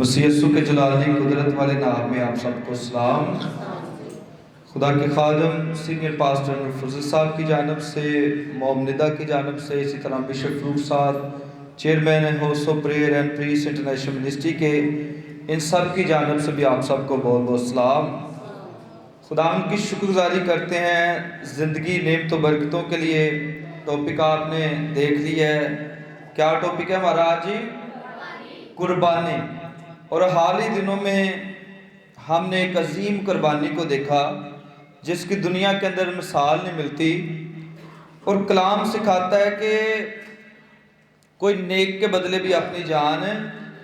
مسیح یسوع کے جلالی قدرت والے نام میں آپ سب کو سلام۔ خدا کے خادم سینئر پاسٹر فضل صاحب کی جانب سے، مومندہ کی جانب سے، اسی طرح بشپ فروخ صاحب chairman house of prayer and peace international ministry کے، ان سب کی جانب سے بھی آپ سب کو بہت بہت سلام۔ خدا ان کی شکر گزاری کرتے ہیں زندگی نعمت و برکتوں کے لیے۔ ٹاپک آپ نے دیکھ لی ہے، کیا ٹاپک ہے ہمارا آج جی؟ قربانی۔ اور حال ہی دنوں میں ہم نے ایک عظیم قربانی کو دیکھا جس کی دنیا کے اندر مثال نہیں ملتی، اور کلام سکھاتا ہے کہ کوئی نیک کے بدلے بھی اپنی جان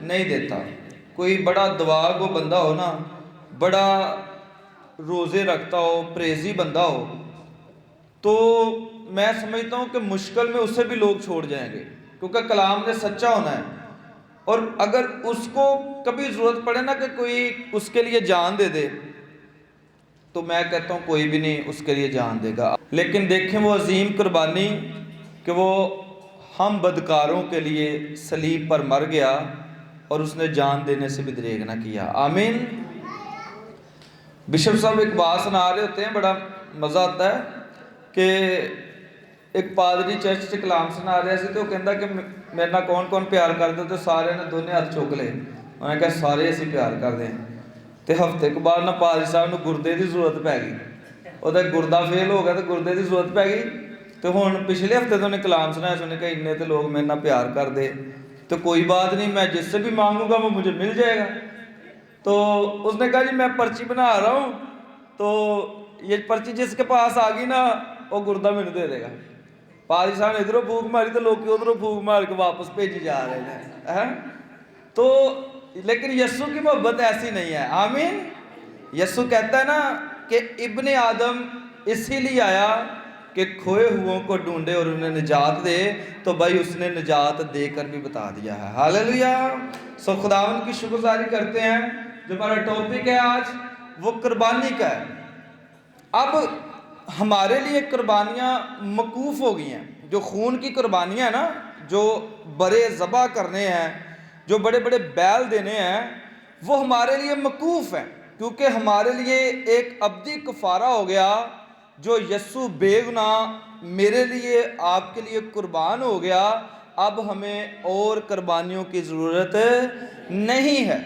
نہیں دیتا۔ کوئی بڑا دعا گو بندہ ہو نا، بڑا روزے رکھتا ہو، پریزی بندہ ہو، تو میں سمجھتا ہوں کہ مشکل میں اسے بھی لوگ چھوڑ جائیں گے، کیونکہ کلام نے سچا ہونا ہے۔ اور اگر اس کو کبھی ضرورت پڑے نا کہ کوئی اس کے لیے جان دے دے، تو میں کہتا ہوں کوئی بھی نہیں اس کے لیے جان دے گا۔ لیکن دیکھیں وہ عظیم قربانی کہ وہ ہم بدکاروں کے لیے صلیب پر مر گیا اور اس نے جان دینے سے بھی دریغ نہ کیا۔ آمین۔ بشپ صاحب ایک بات سنا رہے ہوتے ہیں، بڑا مزہ آتا ہے کہ ایک پادری چرچ سے کلام سنا رہے سی تو وہ کہندا کہ میرے نال کون کون پیار کردا، تو سارے نے دونے ہاتھ چک لے۔ انہوں نے کہا سارے اسی پیار کردے ہیں۔ تے ہفتے کے بعد نا پادری صاحب نو گردے دی ضرورت پی گئی، وہ گردہ فیل ہو گیا تو گردے دی ضرورت پی گئی۔ تو ہن پچھلے ہفتے تو انہیں کلام سنایا، انہوں نے کہا انہیں تو لوگ میرے نال پیار کر دے، تو کوئی بات نہیں، میں جس سے بھی مانگوں گا وہ مجھے مل جائے گا۔ تو اس نے کہا جی میں پرچی بنا رہا ہوں، تو یہ پرچی جس کے پاس آ گئی نا وہ گردہ مجھے دے دے گا۔ پادری صاحب نے ادھروں پھونک ماری تو لوگ ادھروں پھونک مار کے واپس بھیجی جا رہے ہیں۔ تو لیکن یسوع کی محبت ایسی نہیں ہے۔ آمین۔ یسوع کہتا ہے نا کہ ابن آدم اسی لیے آیا کہ کھوئے ہوں کو ڈھونڈے اور انہیں نجات دے، تو بھائی اس نے نجات دے کر بھی بتا دیا ہے۔ ہاللیلویہ۔ سو خداوند کی شکر گزاری کرتے ہیں۔ جو ہمارا ٹاپک ہے آج وہ قربانی کا ہے۔ اب ہمارے لیے قربانیاں موقوف ہو گئی ہیں، جو خون کی قربانیاں ہیں نا، جو برے ذبح کرنے ہیں، جو بڑے بڑے بیل دینے ہیں، وہ ہمارے لیے موقوف ہیں، کیونکہ ہمارے لیے ایک ابدی کفارہ ہو گیا۔ جو یسوع بے گناہ میرے لیے آپ کے لیے قربان ہو گیا، اب ہمیں اور قربانیوں کی ضرورت نہیں ہے۔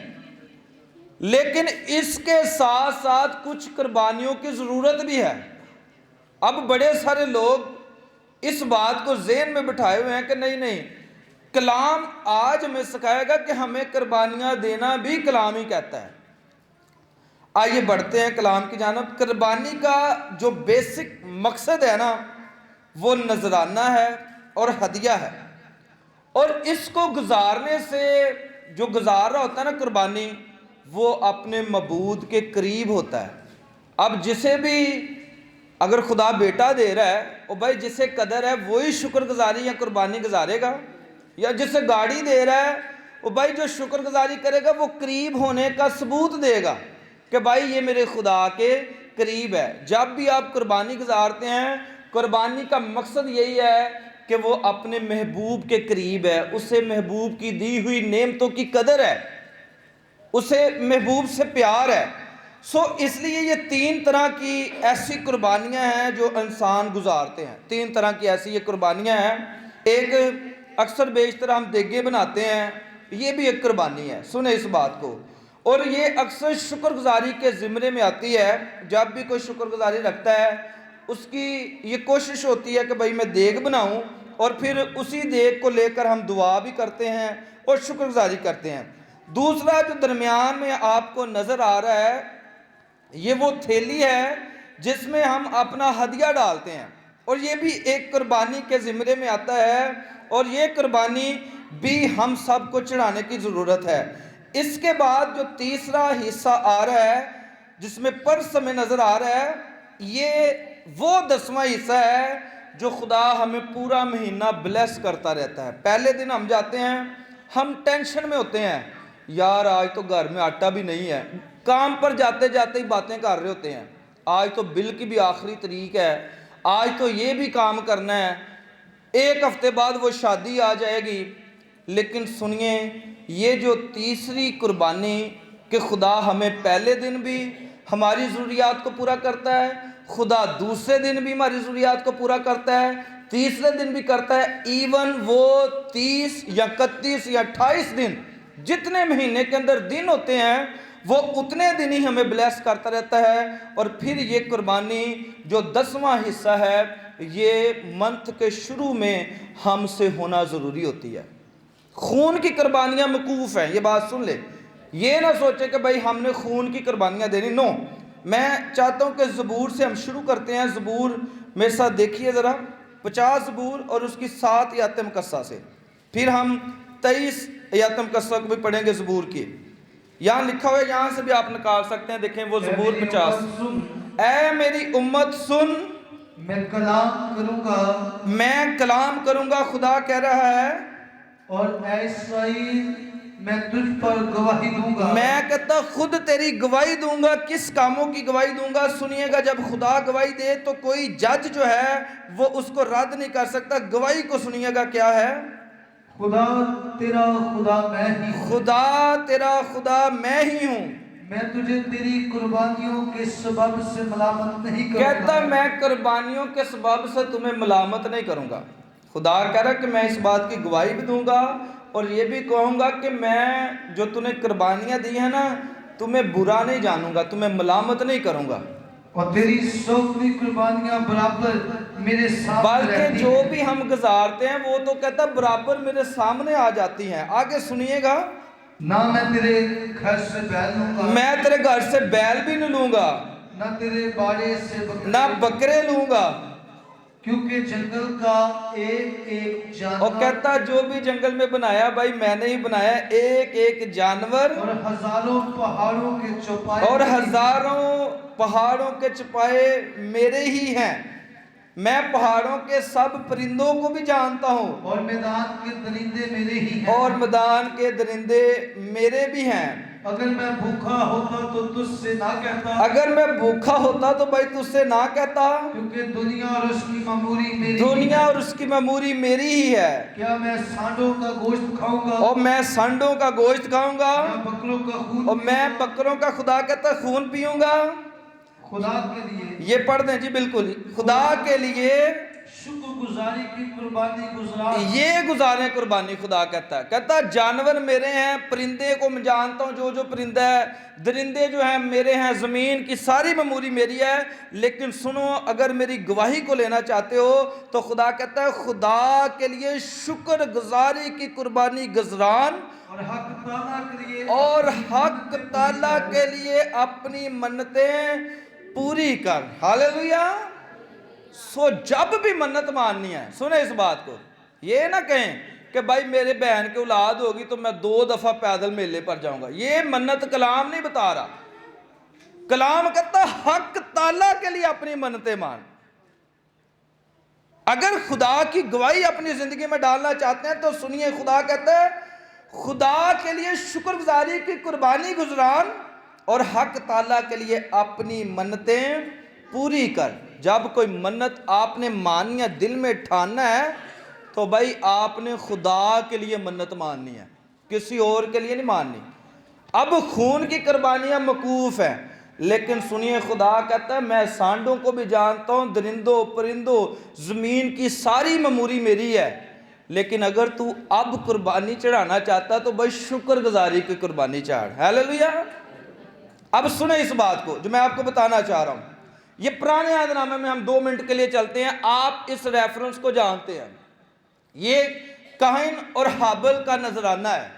لیکن اس کے ساتھ ساتھ کچھ قربانیوں کی ضرورت بھی ہے۔ اب بڑے سارے لوگ اس بات کو ذہن میں بٹھائے ہوئے ہیں کہ نہیں، کلام آج ہمیں سکھائے گا کہ ہمیں قربانیاں دینا بھی کلام ہی کہتا ہے۔ آئیے بڑھتے ہیں کلام کی جانب۔ قربانی کا جو بیسک مقصد ہے نا، وہ نذرانہ ہے اور ہدیہ ہے، اور اس کو گزارنے سے جو گزار رہا ہوتا ہے نا قربانی، وہ اپنے معبود کے قریب ہوتا ہے۔ اب جسے بھی اگر خدا بیٹا دے رہا ہے، اور بھائی جسے قدر ہے وہی شکر گزاری یا قربانی گزارے گا، یا جسے گاڑی دے رہا ہے وہ بھائی جو شکر گزاری کرے گا وہ قریب ہونے کا ثبوت دے گا کہ بھائی یہ میرے خدا کے قریب ہے۔ جب بھی آپ قربانی گزارتے ہیں، قربانی کا مقصد یہی ہے کہ وہ اپنے محبوب کے قریب ہے، اسے محبوب کی دی ہوئی نعمتوں کی قدر ہے، اسے محبوب سے پیار ہے۔ اس لیے یہ تین طرح کی ایسی قربانیاں ہیں جو انسان گزارتے ہیں۔ تین طرح کی ایسی یہ قربانیاں ہیں۔ ایک اکثر بیشتر ہم دیگے بناتے ہیں، یہ بھی ایک قربانی ہے، سنیں اس بات کو، اور یہ اکثر شکر گزاری کے زمرے میں آتی ہے۔ جب بھی کوئی شکر گزاری رکھتا ہے، اس کی یہ کوشش ہوتی ہے کہ بھائی میں دیگ بناؤں، اور پھر اسی دیگ کو لے کر ہم دعا بھی کرتے ہیں اور شکر گزاری کرتے ہیں۔ دوسرا جو درمیان میں آپ کو نظر آ رہا ہے، یہ وہ تھیلی ہے جس میں ہم اپنا ہدیہ ڈالتے ہیں، اور یہ بھی ایک قربانی کے زمرے میں آتا ہے، اور یہ قربانی بھی ہم سب کو چڑھانے کی ضرورت ہے۔ اس کے بعد جو تیسرا حصہ آ رہا ہے جس میں پرس ہمیں نظر آ رہا ہے، یہ وہ 10واں حصہ ہے جو خدا ہمیں پورا مہینہ بلیس کرتا رہتا ہے۔ پہلے دن ہم جاتے ہیں، ہم ٹینشن میں ہوتے ہیں، یار آج تو گھر میں آٹا بھی نہیں ہے، کام پر جاتے جاتے ہی باتیں کر رہے ہوتے ہیں، آج تو بل کی بھی آخری تاریخ ہے، آج تو یہ بھی کام کرنا ہے، ایک ہفتے بعد وہ شادی آ جائے گی۔ لیکن سنیے یہ جو تیسری قربانی کہ خدا ہمیں پہلے دن بھی ہماری ضروریات کو پورا کرتا ہے، خدا دوسرے دن بھی ہماری ضروریات کو پورا کرتا ہے، تیسرے دن بھی کرتا ہے، ایون وہ 30 یا 31 یا 28 دن جتنے مہینے کے اندر دن ہوتے ہیں وہ اتنے دن ہی ہمیں بلیس کرتا رہتا ہے۔ اور پھر یہ قربانی جو 10واں حصہ ہے یہ منتھ کے شروع میں ہم سے ہونا ضروری ہوتی ہے۔ خون کی قربانیاں موقوف ہیں، یہ بات سن لے، یہ نہ سوچے کہ بھائی ہم نے خون کی قربانیاں دینی، نو۔ میں چاہتا ہوں کہ زبور سے ہم شروع کرتے ہیں۔ زبور میرے ساتھ دیکھیے ذرا، 50 زبور اور اس کی 7 آیات مقدسہ سے، پھر ہم 23 آیات مقدسہ کو بھی پڑھیں گے زبور کی۔ یہاں لکھا ہوا ہے، یہاں سے بھی آپ نکال سکتے ہیں، دیکھیں وہ زبور 50۔ اے میری امت سن، میں کلام کروں گا، میں کلام کروں گا، خدا کہہ رہا ہے، اور اے اسرائیل میں تجھ پر گواہی دوں گا۔ میں کہتا خود تیری گواہی دوں گا۔ کس کاموں کی گواہی دوں گا؟ سنیے گا، جب خدا گواہی دے تو کوئی جج جو ہے وہ اس کو رد نہیں کر سکتا۔ گواہی کو سنیے گا کیا ہے؟ خدا تیرا خدا میں ہی ہوں، خدا تیرا خدا میں ہی ہوں، میں تجھے تیری قربانیوں کے سبب سے ملامت نہیں کروں گا۔ کہتا میں قربانیوں کے سبب سے تمہیں ملامت نہیں کروں گا۔ خدا کہہ رہا کہ میں اس بات کی گواہی بھی دوں گا اور یہ بھی کہوں گا کہ میں جو تمہیں قربانیاں دی ہیں نا، تمہیں برا نہیں جانوں گا، تمہیں ملامت نہیں کروں گا، اور تیری سوگلی قربانیاں برابر میرے سامنے بلکہ رہتی جو ہیں۔ بھی ہم گزارتے ہیں وہ تو کہتا برابر میرے سامنے آ جاتی ہیں۔ آگے سنیے گا، نہ میں تیرے گھر سے بیل لوں گا، میں تیرے گھر سے بیل بھی نہیں لوں گا، نہ تیرے باڑے سے بکرے، نہ بکرے لوں گا، کیونکہ جنگل کا ایک ایک اور جانور کہتا جو بھی جنگل میں بنایا بھائی میں نے ہی بنایا، ایک ایک جانور اور ہزاروں پہاڑوں کے چوپائے اور ہزاروں پہاڑوں کے چپائے میرے ہی ہیں۔ میں پہاڑوں کے سب پرندوں کو بھی جانتا ہوں اور میدان کے درندے میرے ہی ہیں۔ اور میدان کے درندے میرے بھی ہیں۔ اگر میں بھوکا ہوتا تو تجھ سے نہ کہتا، اگر میں بھوکا ہوتا تو بھائی تجھ سے نہ کہتا، کیونکہ دنیا اور اس کی معموری میری ہی دنیا ہے۔ اور اس کی معموری میری ہی ہے، کیا میں سانڈوں کا گوشت کھاؤں گا اور میں سانڈوں کا گوشت کھاؤں گا، یا بکروں کا خون اور میں پیوں گا؟ بکروں کا خدا کہتا خون پیوں گا۔ خدا کے لیے یہ پڑھ دیں جی، بالکل خدا کے لیے شکر گزاری کی قربانی گزار، یہ گزاریں قربانی۔ خدا کہتا جانور میرے ہیں، پرندے کو میں جانتا ہوں، جو جو پرندہ ہے، درندے جو ہیں میرے ہیں، زمین کی ساری معموری میری ہے۔ لیکن سنو، اگر میری گواہی کو لینا چاہتے ہو تو خدا کہتا ہے خدا کے لیے شکر گزاری کی قربانی گزران، اور حق تعالیٰ کے لیے اور حق تعالیٰ کے لیے اپنی منتیں پوری کر۔ ہاللیلویہ۔ سو جب بھی منت ماننی ہے، سنیں اس بات کو، یہ نہ کہیں کہ بھائی میرے بہن کی اولاد ہوگی تو میں 2 دفعہ پیدل میلے پر جاؤں گا۔ یہ منت کلام نہیں بتا رہا، کلام کہتا حق تعالیٰ کے لیے اپنی منتیں مان۔ اگر خدا کی گواہی اپنی زندگی میں ڈالنا چاہتے ہیں تو سنیے، خدا کہتا ہے خدا کے لیے شکر گزاری کی قربانی گزران اور حق تعالیٰ کے لیے اپنی منتیں پوری کر۔ جب کوئی منت آپ نے ماننی ہے، دل میں ٹھاننا ہے، تو بھائی آپ نے خدا کے لیے منت ماننی ہے، کسی اور کے لیے نہیں ماننی۔ اب خون کی قربانیاں موقوف ہیں، لیکن سنیے خدا کہتا ہے میں سانڈوں کو بھی جانتا ہوں، درندوں پرندوں، زمین کی ساری معموری میری ہے۔ لیکن اگر تو اب قربانی چڑھانا چاہتا تو بھائی شکر گزاری کی قربانی چڑھ۔ ہاللیلویہ۔ اب سنیں اس بات کو جو میں آپ کو بتانا چاہ رہا ہوں۔ یہ پرانے عہد نامے میں ہم 2 منٹ کے لیے چلتے ہیں، آپ اس ریفرنس کو جانتے ہیں۔ یہ کاہن اور حابل کا نذرانہ ہے،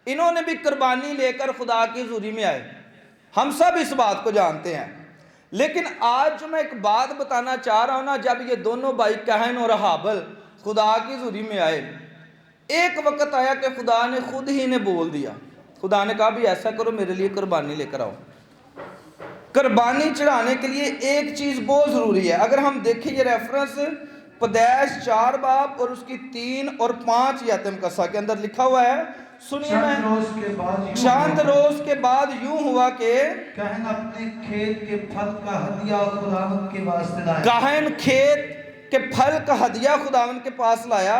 انہوں نے بھی قربانی لے کر خدا کی حضوری میں آئے، ہم سب اس بات کو جانتے ہیں۔ لیکن آج جو میں ایک بات بتانا چاہ رہا ہوں نا، جب یہ دونوں بھائی کاہن اور حابل خدا کی حضوری میں آئے، ایک وقت آیا کہ خدا نے خود ہی نے بول دیا، خدا نے کہا بھی ایسا کرو، میرے لیے قربانی لے کر آؤ۔ قربانی چڑھانے کے لیے ایک چیز بہت ضروری ہے۔ اگر ہم دیکھیں یہ ریفرنس پیدائش 4 باب اور اس کی 3 اور 5 آیات مقدسہ کے اندر لکھا ہوا ہے، سنیے میں۔ چند روز کے بعد یوں ہوا کہ کاہن اپنے کھیت کے پھل کا ہدیہ خداوند کے واسطے لایا، کاہن کھیت کے پھل کا ہدیہ خداوند کے پاس لایا،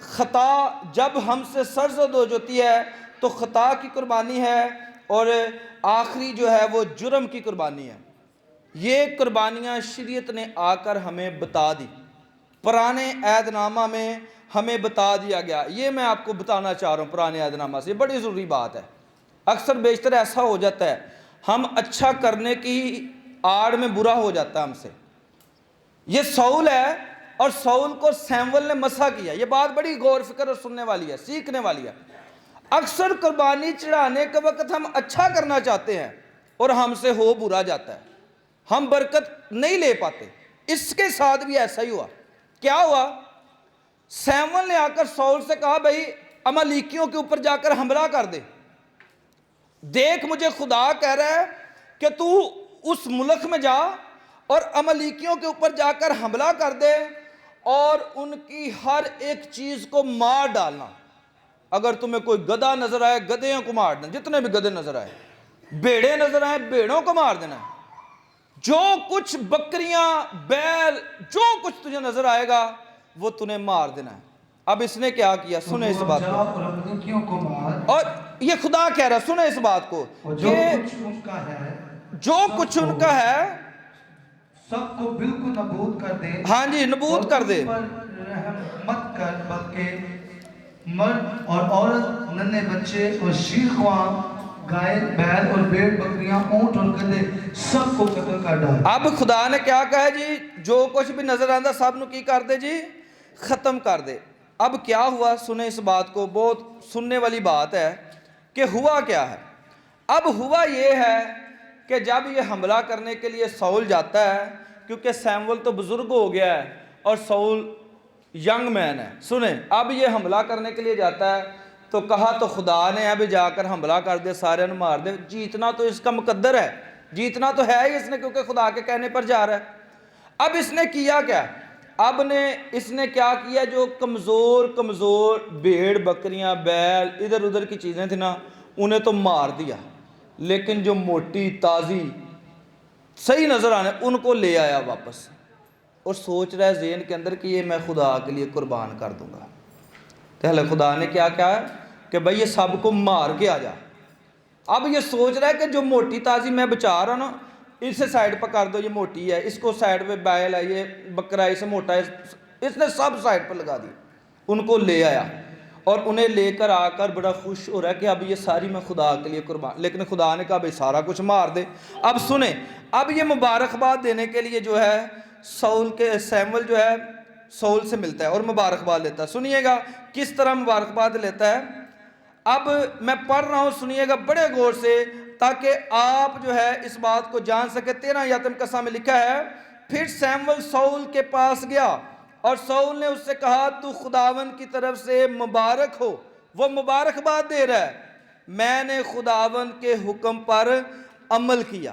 خطا جب ہم سے سرزد ہو جاتی ہے تو خطا کی قربانی ہے، اور آخری جو ہے وہ جرم کی قربانی ہے۔ یہ قربانیاں شریعت نے آ کر ہمیں بتا دی، پرانے عہد نامہ میں ہمیں بتا دیا گیا۔ یہ میں آپ کو بتانا چاہ رہا ہوں پرانے عہد نامہ سے، یہ بڑی ضروری بات ہے۔ اکثر بیشتر ایسا ہو جاتا ہے، ہم اچھا کرنے کی آڑ میں برا ہو جاتا ہے ہم سے۔ یہ سول ہے، اور سول کو سیمول نے مسح کیا۔ یہ بات بڑی غور فکر اور سننے والی ہے، سیکھنے والی ہے۔ اکثر قربانی چڑھانے کے وقت ہم اچھا کرنا چاہتے ہیں اور ہم سے ہو برا جاتا ہے، ہم برکت نہیں لے پاتے۔ اس کے ساتھ بھی ایسا ہی ہوا۔ کیا ہوا؟ سیمول نے آ کر سول سے کہا بھائی عمالیکیوں کے اوپر جا کر حملہ کر دے، دیکھ مجھے خدا کہہ رہا ہے کہ تو اس ملک میں جا اور عمالیکیوں کے اوپر جا کر حملہ کر دے اور ان کی ہر ایک چیز کو مار ڈالنا۔ اگر تمہیں کوئی گدھا نظر آئے گدھیوں کو مار دینا، جتنے بھی گدھے نظر آئے، بیڑے نظر آئے بیڑوں کو مار دینا، جو کچھ بکریاں بیل جو کچھ تجھے نظر آئے گا وہ تمہیں مار دینا ہے۔ اب اس نے کیا کیا؟ سنیں اس بات کو، اور عملیکیوں کو مار، اور یہ خدا کہہ رہا ہے، سنیں اس بات کو اور جو کہ کچھ ان کا ہے جو کچھ ان کا ہے سب کو بالکل نابود کر دے۔ ہاں جی، نابود کر دے۔ اور ان پر رحم مت کر، بلکہ مرد اور عورت، ننھے بچے اور شیرخواں، گائے بیل اور بھیڑ بکریاں، اونٹ اور گدھے سب کو قتل کر ڈال۔ اب خدا نے کیا کہا جی؟ جو کچھ بھی نظر آندہ سب نو کی کر دے جی؟ ختم کر دے۔ اب کیا ہوا؟ سنیں اس بات کو، بہت سننے والی بات ہے کہ ہوا کیا ہے۔ اب ہوا یہ ہے کہ جب یہ حملہ کرنے کے لیے سول جاتا ہے، کیونکہ سیمول تو بزرگ ہو گیا ہے اور سول ینگ مین ہے، سنیں اب یہ حملہ کرنے کے لیے جاتا ہے تو کہا تو خدا نے اب جا کر حملہ کر دے، سارے انہوں مار دے۔ جیتنا تو اس کا مقدر ہے، جیتنا تو ہے ہی اس نے، کیونکہ خدا کے کہنے پر جا رہا ہے۔ اب اس نے کیا کیا؟ اب اس نے کیا کیا؟ جو کمزور بھیڑ بکریاں بیل ادھر ادھر کی چیزیں تھیں نا، انہیں تو مار دیا، لیکن جو موٹی تازی صحیح نظر آنے ان کو لے آیا واپس، اور سوچ رہا ہے ذہن کے اندر کہ یہ میں خدا کے لیے قربان کر دوں گا۔ پہلے خدا نے کیا کہا ہے کہ بھائی یہ سب کو مار کے آ جا۔ اب یہ سوچ رہا ہے کہ جو موٹی تازی میں بچا رہا ہوں نا، اسے سائیڈ پر کر دو، یہ موٹی ہے، اس کو سائیڈ پہ بیل ہے، یہ بکرا ہے، اسے موٹا ہے، اس نے سب سائیڈ پر لگا دی، ان کو لے آیا اور انہیں لے کر آ کر بڑا خوش ہو رہا ہے کہ اب یہ ساری میں خدا کے لیے قربان۔ لیکن خدا نے کہا بھائی سارا کچھ مار دے۔ اب سنیں، اب یہ مبارکباد دینے کے لیے جو ہے سیمول جو ہے سول سے ملتا ہے اور مبارکباد لیتا ہے۔ سنیے گا کس طرح مبارکباد لیتا ہے۔ اب میں پڑھ رہا ہوں، سنیے گا بڑے غور سے تاکہ آپ جو ہے اس بات کو جان سکے۔ 13 آیت مقدسہ میں لکھا ہے، پھر سیمول سول کے پاس گیا اور سول نے اس سے کہا تو خداوند کی طرف سے مبارک ہو۔ وہ مبارکباد دے رہا ہے، میں نے خداوند کے حکم پر عمل کیا۔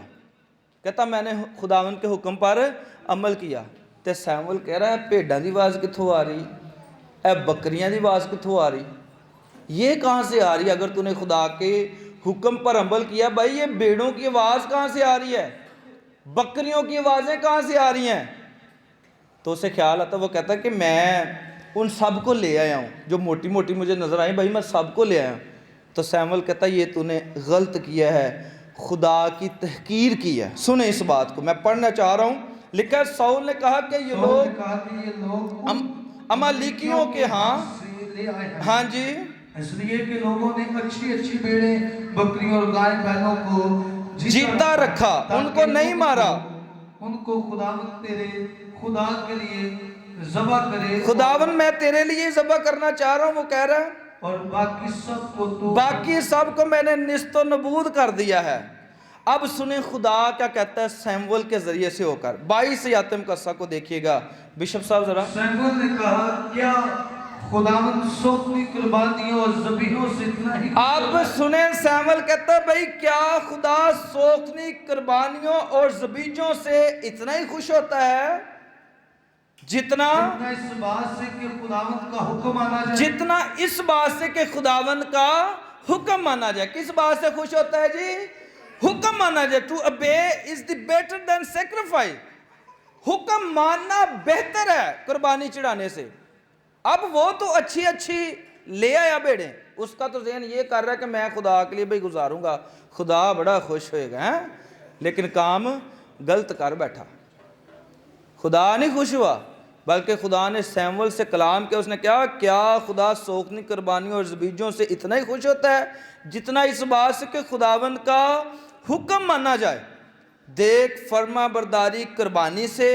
کہتا میں نے خداوند کے حکم پر عمل کیا۔ تے سیمول کہہ رہا ہے بھیڑاں دی آواز کتھوں آ رہی، اے بکریاں دی آواز کتھوں آ رہی، یہ کہاں سے آ رہی ہے؟ اگر تو نے خدا کے حکم پر عمل کیا، بھائی یہ بھیڑوں کی آواز کہاں سے آ رہی ہے، بکریوں کی آوازیں کہاں سے آ رہی ہیں؟ تو اسے خیال آتا، وہ کہتا ہے کہ میں ان سب کو لے آیا ہوں، جو موٹی موٹی مجھے نظر آئیں بھائی میں سب کو لے آیا ہوں۔ تو سیمول کہتا ہے یہ تو نے غلط کیا ہے، خدا کی تحقیر کی ہے۔ سنیں اس بات کو، میں پڑھنا چاہ رہا ہوں۔ لکھا ہے سول نے کہا کہ یہ لوگ عمالیکیوں کے ہاں سے لے آئے ہیں، ہاں جی، اس لیے کہ لوگوں نے اچھی اچھی بیڑیں بکریوں اور گائے بیلوں کو جیتا رکھا، ان کو نہیں مارا۔ ان کو خداوند تیرے خدا کے لیے ذبح کرے، خداوند میں تیرے لیے ذبح کرنا چاہ رہا ہوں، وہ کہہ رہا ہے، اور باقی سب کو میں نے نیست و نبود کر دیا ہے۔ اب سنیں خدا کیا کہتا ہے سیمول کے ذریعے سے ہو کر۔ 22 آیت مقدسہ کو دیکھیے گا بشپ صاحب ذرا۔ سیمول نے کہا کیا خداوند سوکھتی قربانیوں اور ذبیحوں سے اتنا ہی آپ سنیں، سیمول کہتا ہے بھئی کیا خدا سوکھنی قربانیوں اور ذبیحوں سے اتنا ہی خوش ہوتا ہے جتنا اس بات سے کہ خداوند کا حکم مانا جائے، جتنا اس بات سے کہ خداوند کا حکم مانا جائے۔ کس بات سے خوش ہوتا ہے جی؟ حکم مانا جائے۔ to obey is the better than sacrifice۔ حکم ماننا بہتر ہے قربانی چڑھانے سے۔ اب وہ تو اچھی اچھی لے آیا بیڑے، اس کا تو ذہن یہ کر رہا ہے کہ میں خدا کے لیے بھائی گزاروں گا، خدا بڑا خوش ہوئے گا، لیکن کام غلط کر بیٹھا۔ خدا نہیں خوش ہوا، بلکہ خدا نے سیمول سے کلام کیا، اس نے کیا خدا سوکھنی قربانیوں اور ذبیحوں سے اتنا ہی خوش ہوتا ہے جتنا اس بات سے کہ خداوند کا حکم مانا جائے؟ دیکھ فرما برداری قربانی سے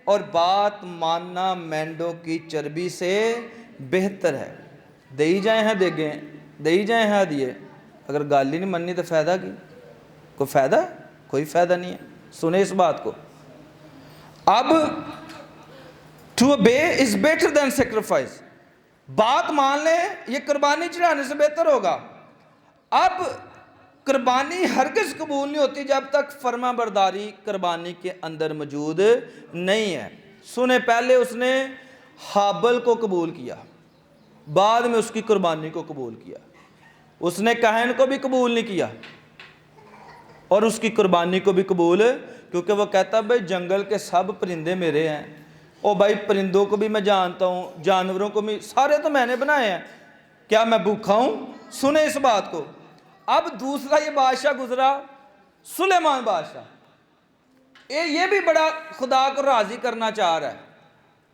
اور بات ماننا مینڈوں کی چربی سے بہتر ہے۔ دئی جائیں ہیں دیگیں، دئی جائیں ہیں ہدیے، اگر گال ہی نہیں مننی تو فائدہ کی؟ کوئی فائدہ؟ کوئی فائدہ نہیں ہے۔ سنیں اس بات کو، اب to obey is better than sacrifice، بات مان لیں یہ قربانی چڑھانے سے بہتر ہوگا۔ اب قربانی ہرگز قبول نہیں ہوتی جب تک فرما برداری قربانی کے اندر موجود نہیں ہے۔ سنیں، پہلے اس نے حابل کو قبول کیا، بعد میں اس کی قربانی کو قبول کیا۔ اس نے کاہن کو بھی قبول نہیں کیا اور اس کی قربانی کو بھی قبول، کیونکہ وہ کہتا بھائی جنگل کے سب پرندے میرے ہیں، او بھائی پرندوں کو بھی میں جانتا ہوں، جانوروں کو بھی، سارے تو میں نے بنائے ہیں، کیا میں بھوکا ہوں؟ سنیں اس بات کو۔ اب دوسرا یہ بادشاہ گزرا، سلیمان بادشاہ، یہ بھی بڑا خدا کو راضی کرنا چاہ رہا ہے۔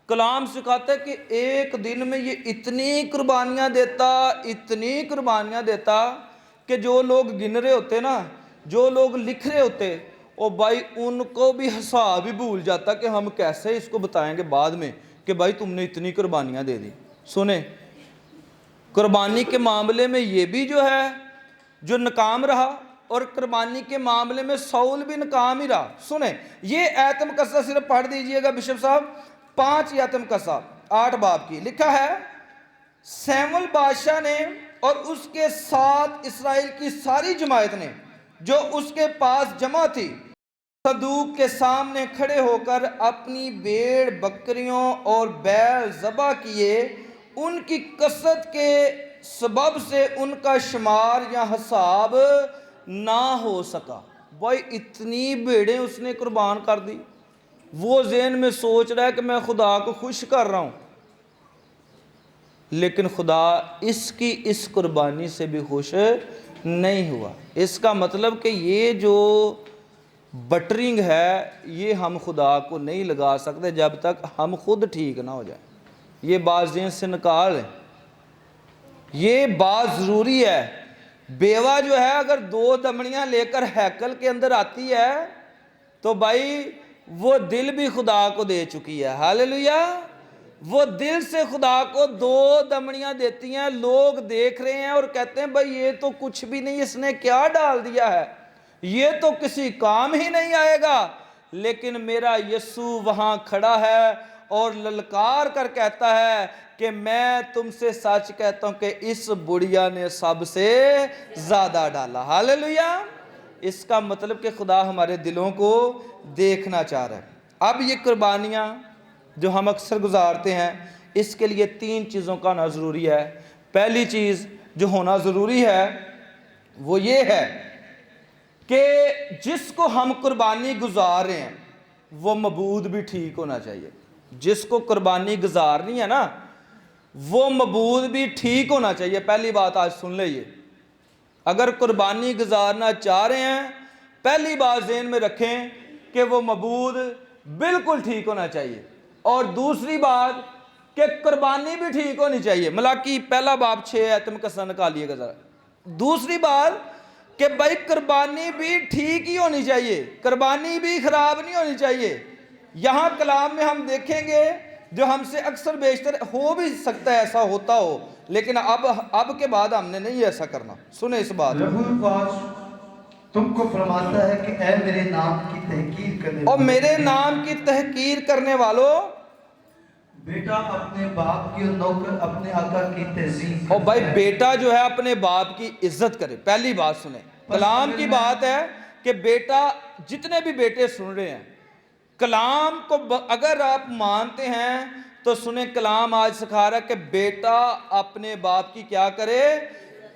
کلام سکھاتا ہے کہ ایک دن میں یہ اتنی قربانیاں دیتا کہ جو لوگ گن رہے ہوتے نا، جو لوگ لکھ رہے ہوتے، او بھائی ان کو بھی حساب ہی بھول جاتا کہ ہم کیسے اس کو بتائیں گے بعد میں کہ بھائی تم نے اتنی قربانیاں دے دی۔ سنیں، قربانی کے معاملے میں یہ بھی جو ہے جو ناکام رہا، اور قربانی کے معاملے میں سول بھی ناکام ہی رہا۔ سنیں، یہ ایت مقدسہ صرف پڑھ دیجئے گا بشپ صاحب، 5 ایت مقدسہ 8 باب کی، لکھا ہے سیمول بادشاہ نے اور اس کے ساتھ اسرائیل کی ساری جماعت نے جو اس کے پاس جمع تھی، صدوق کے سامنے کھڑے ہو کر اپنی بھیڑ بکریوں اور بیل ذبح کیے، ان کی کثرت کے سبب سے ان کا شمار یا حساب نہ ہو سکا۔ بھائی اتنی بھیڑیں اس نے قربان کر دی، وہ ذہن میں سوچ رہا ہے کہ میں خدا کو خوش کر رہا ہوں، لیکن خدا اس کی اس قربانی سے بھی خوش نہیں ہوا۔ اس کا مطلب کہ یہ جو بٹرنگ ہے یہ ہم خدا کو نہیں لگا سکتے جب تک ہم خود ٹھیک نہ ہو جائیں۔ یہ بات ذہن سے نکال ہے، یہ بات ضروری ہے۔ بیوہ جو ہے اگر 2 دمڑیاں لے کر ہیکل کے اندر آتی ہے تو بھائی وہ دل بھی خدا کو دے چکی ہے، ہاللیلویہ۔ وہ دل سے خدا کو 2 دمڑیاں دیتی ہیں، لوگ دیکھ رہے ہیں اور کہتے ہیں بھائی یہ تو کچھ بھی نہیں، اس نے کیا ڈال دیا ہے، یہ تو کسی کام ہی نہیں آئے گا، لیکن میرا یسوع وہاں کھڑا ہے اور للکار کر کہتا ہے کہ میں تم سے سچ کہتا ہوں کہ اس بڑیا نے سب سے زیادہ ڈالا، ہاللیلویہ۔ اس کا مطلب کہ خدا ہمارے دلوں کو دیکھنا چاہ رہا ہے۔ اب یہ قربانیاں جو ہم اکثر گزارتے ہیں، اس کے لیے 3 چیزوں کا ہونا ضروری ہے۔ پہلی چیز جو ہونا ضروری ہے وہ یہ ہے کہ جس کو ہم قربانی گزار رہے ہیں وہ معبود بھی ٹھیک ہونا چاہیے۔ جس کو قربانی گزارنی ہے نا وہ معبود بھی ٹھیک ہونا چاہیے۔ پہلی بات آج سن لئیے، اگر قربانی گزارنا چاہ رہے ہیں پہلی بات ذہن میں رکھیں کہ وہ معبود بالکل ٹھیک ہونا چاہیے، اور دوسری بات کہ قربانی بھی ٹھیک ہونی چاہیے۔ ملاکی 1 باب 6 ایت مقدسہ نکالیے گا ذرا۔ دوسری بات کہ بھائی قربانی بھی ٹھیک ہی ہونی چاہیے، قربانی بھی خراب نہیں ہونی چاہیے۔ یہاں کلام میں ہم دیکھیں گے جو ہم سے اکثر بیشتر ہو بھی سکتا ہے ایسا ہوتا ہو، لیکن اب کے بعد ہم نے نہیں ایسا کرنا۔ سنیں اس بات، رب الفاظ تم کو فرماتا ہے کہ اے میرے نام کی تحقیر کرنے اور میرے نام کی تحقیر کرنے والوں، بیٹا اپنے باپ کی اور نوکر اپنے آقا کی تہذیب، اور بھائی بیٹا جو ہے اپنے باپ کی عزت کرے۔ پہلی بات سنیں، کلام کی بات ہے کہ بیٹا، جتنے بھی بیٹے سن رہے ہیں کلام کو اگر آپ مانتے ہیں تو سنیں، کلام آج سکھا رہا ہے کہ بیٹا اپنے باپ کی کیا کرے۔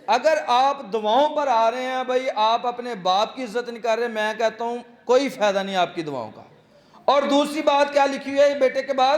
اگر آپ دعاؤں پر آ رہے ہیں بھائی آپ اپنے باپ کی عزت نہیں کر رہے، میں کہتا ہوں کوئی فائدہ نہیں آپ کی دعاؤں کا۔ اور دوسری بات کیا لکھی ہوئی ہے بیٹے کے بعد؟